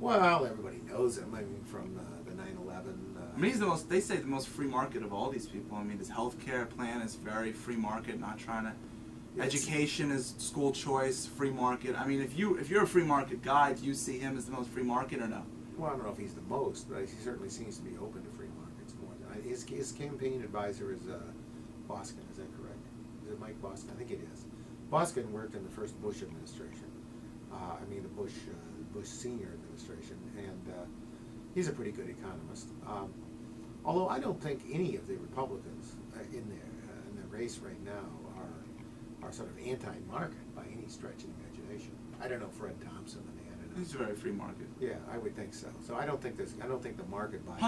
Well, everybody knows him. I mean, from the 9/11. I mean, he's the most. They say the most free market of all these people. I mean, his healthcare plan is very free market, not trying to. Education is school choice, free market. I mean, if you're a free market guy, do you see him as the most free market or no? Well, I don't know if he's the most, but he certainly seems to be open to free markets more than his campaign advisor is Boskin. Is that correct? Is it Mike Boskin? I think it is. Boskin worked in the first Bush administration. I mean, the Bush senior administration, and he's a pretty good economist. Although I don't think any of the Republicans in the race right now are sort of anti-market by any stretch of the imagination. I don't know Fred Thompson. He's a very free market. Yeah, I would think so. So I don't think the market bias.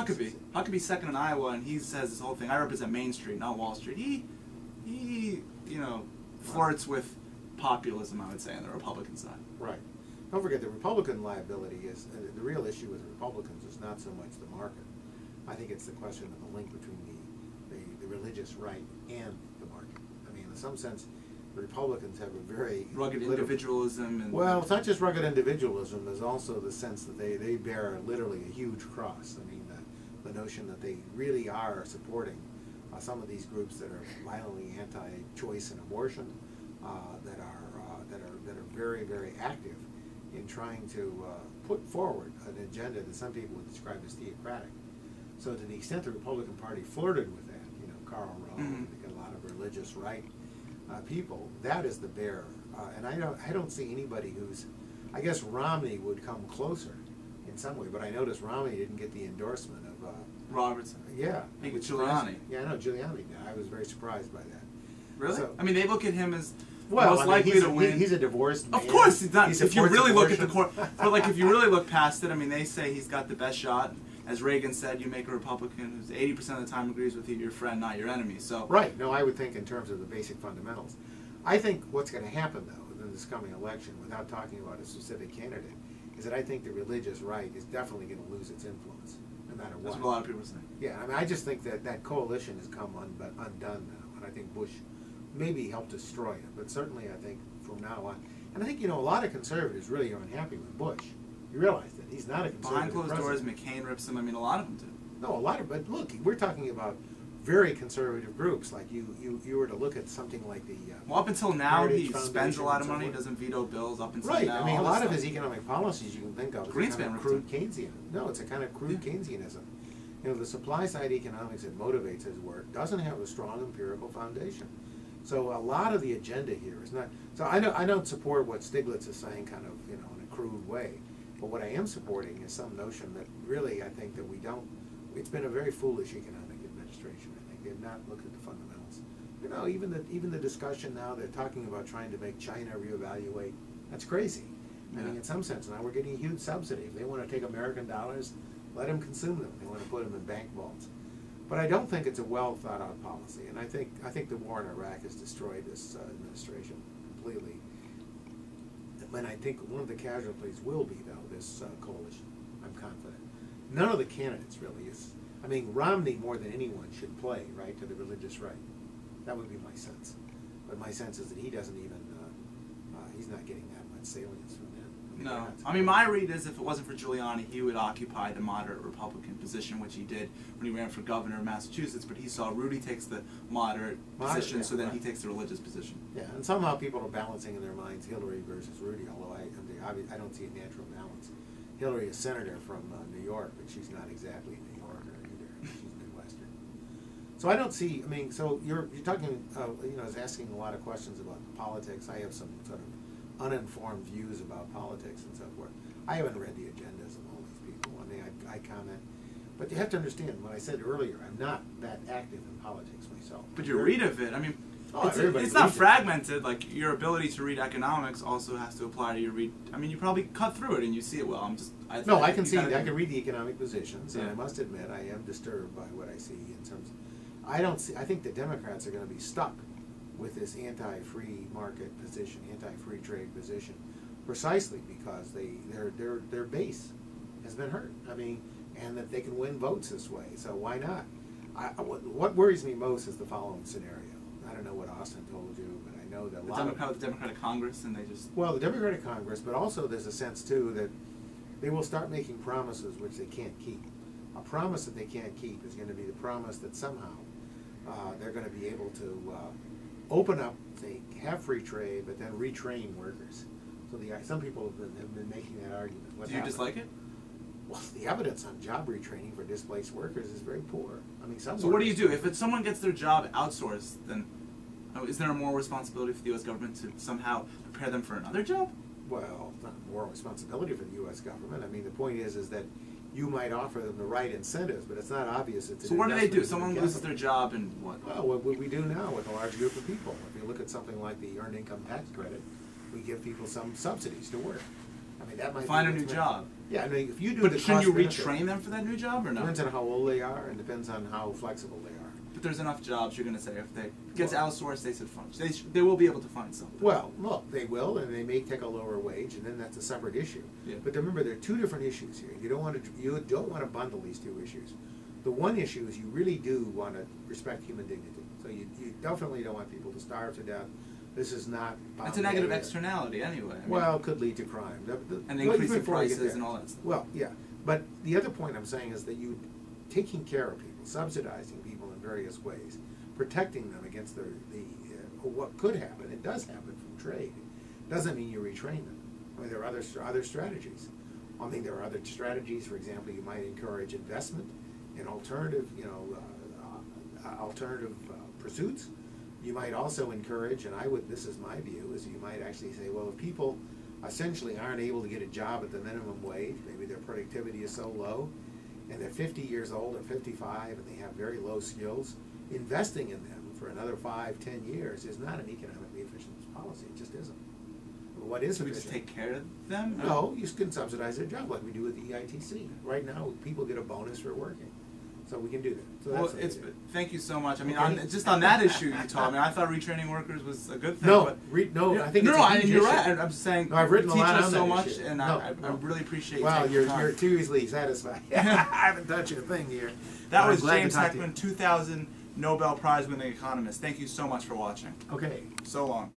Huckabee second in Iowa, and he says this whole thing. I represent Main Street, not Wall Street. He flirts with populism, I would say, on the Republican side. Right. Don't forget the Republican liability is the real issue with the Republicans is not so much the market. I think it's the question of the link between the religious right and the market. I mean, in some sense, the Republicans have a very rugged individualism. And well, it's not just rugged individualism. There's also the sense that they bear literally a huge cross. I mean, the notion that they really are supporting some of these groups that are violently anti-choice and abortion, that are very, very active in trying to put forward an agenda that some people would describe as theocratic. So to the extent the Republican Party flirted with that, Karl Rove, they got a lot of religious right people, that is the bearer. And I don't see anybody who's, I guess Romney would come closer in some way, but I noticed Romney didn't get the endorsement of Robertson. Yeah. Giuliani. Yeah, I know, Giuliani did. I was very surprised by that. Really? So, I mean, they look at him as most likely to win. He's a divorced man. Of course he's not. If you really look at the court, but like if you really look past it, I mean, they say he's got the best shot. As Reagan said, you make a Republican who's 80% of the time agrees with you, your friend, not your enemy. So right. No, I would think in terms of the basic fundamentals. I think what's going to happen, though, in this coming election, without talking about a specific candidate, is that I think the religious right is definitely going to lose its influence, no matter what. That's what a lot of people are saying. Yeah, I mean, I just think that coalition has come undone now, and I think Bush maybe helped destroy it, but certainly I think from now on, and I think, a lot of conservatives really are unhappy with Bush. You realize that he's not a conservative behind closed president. doors, McCain rips him. I mean, a lot of them do. No, a lot of, but look, we're talking about very conservative groups. Like you were to look at something like the well, up until now, Heritage he spends Foundation a lot of and so money, forth. doesn't veto bills. Up until right. now, I mean, a all lot this of his stuff. economic policies you can think of Greenspan as kind of crude Keynesian. No, it's a kind of crude Keynesianism. The supply side economics that motivates his work doesn't have a strong empirical foundation. So a lot of the agenda here is not. So I don't support what Stiglitz is saying, kind of in a crude way. But what I am supporting is some notion that really I think that we don't. It's been a very foolish economic administration. I think they've not looked at the fundamentals. Even the discussion now they're talking about trying to make China reevaluate. That's crazy. I mean, in some sense, now we're getting a huge subsidy. If they want to take American dollars, let them consume them. They want to put them in bank vaults. But I don't think it's a well thought out policy. And I think the war in Iraq has destroyed this administration completely. And I think one of the casualties will be, though, this coalition. I'm confident. None of the candidates really is. I mean, Romney more than anyone should play, right, to the religious right. That would be my sense. But my sense is that he doesn't even, he's not getting that much salience from that. No. I mean, my read is if it wasn't for Giuliani, he would occupy the moderate Republican position, which he did when he ran for governor of Massachusetts. But he saw Rudy takes the moderate position, so then he takes the religious position. Yeah, and somehow people are balancing in their minds Hillary versus Rudy, although I don't see a natural balance. Hillary is senator from New York, but she's not exactly a New Yorker either. She's Midwestern. So I don't see, I mean, so you're talking, I was asking a lot of questions about politics. I have some sort of uninformed views about politics and so forth. I haven't read the agendas of all these people. I mean, I comment. But you have to understand, what I said earlier, I'm not that active in politics myself. But your read of it, I mean, it's not fragmented. Like, your ability to read economics also has to apply to your read. I mean, you probably cut through it and you see it well. I can see, I can read the economic positions, and I must admit, I am disturbed by what I see in terms of, I think the Democrats are going to be stuck with this anti-free market position, anti-free trade position, precisely because their base has been hurt. I mean, and that they can win votes this way. So why not? What worries me most is the following scenario. I don't know what Austin told you, but I know that the Democratic Congress, and they just the Democratic Congress, but also there's a sense too that they will start making promises which they can't keep. A promise that they can't keep is going to be the promise that somehow they're going to be able to open up, say, have free trade, but then retrain workers. So some people have been making that argument. Do you dislike it? Well, the evidence on job retraining for displaced workers is very poor. I mean, some. So what do you do if someone gets their job outsourced? Then is there a moral responsibility for the U.S. government to somehow prepare them for another job? Well, it's not a moral responsibility for the U.S. government. I mean, the point is that you might offer them the right incentives, but it's not obvious. So what do they do? Someone loses their job and what? Well, what we do now with a large group of people. If you look at something like the Earned Income Tax Credit, we give people some subsidies to work. I mean, that might find a new job. Yeah, I mean, if you do but the shouldn't you cost-benefit, retrain them for that new job or no? Depends on how old they are and depends on how flexible they are. But there's enough jobs, you're going to say, if they gets outsourced, they should find. They will be able to find something. Well, look, they will, and they may take a lower wage, and then that's a separate issue. Yeah. But remember, there are two different issues here. You don't want to bundle these two issues. The one issue is you really do want to respect human dignity. So you definitely don't want people to starve to death. This is not. It's a negative externality anyway. I mean, well, it could lead to crime. And increasing prices and all that stuff. Well, yeah. But the other point I'm saying is that you taking care of people, subsidizing people in various ways, protecting them against what could happen. It does happen from trade. Doesn't mean you retrain them. I mean, there are other strategies. I mean, there are other strategies. For example, you might encourage investment in alternative, pursuits. You might also encourage, and this is my view, is you might actually say, well, if people essentially aren't able to get a job at the minimum wage, maybe their productivity is so low, and they're 50 years old or 55 and they have very low skills, investing in them for another 5-10 years is not an economically efficient policy. It just isn't. What is efficient? We just take care of them? No, you can subsidize their job like we do with the EITC. Right now, people get a bonus for working. So we can do that. So well, thank you so much. I mean, just on that issue you told me, I thought retraining workers was a good thing. No, but I think it's a huge you're issue. right. I'm just saying, I've written you teach a lot us on so that much, issue. and I really appreciate you Well, taking the time. you're too easily satisfied. I haven't touched a thing here. That was James Heckman, 2000 Nobel Prize winning economist. Thank you so much for watching. Okay. So long.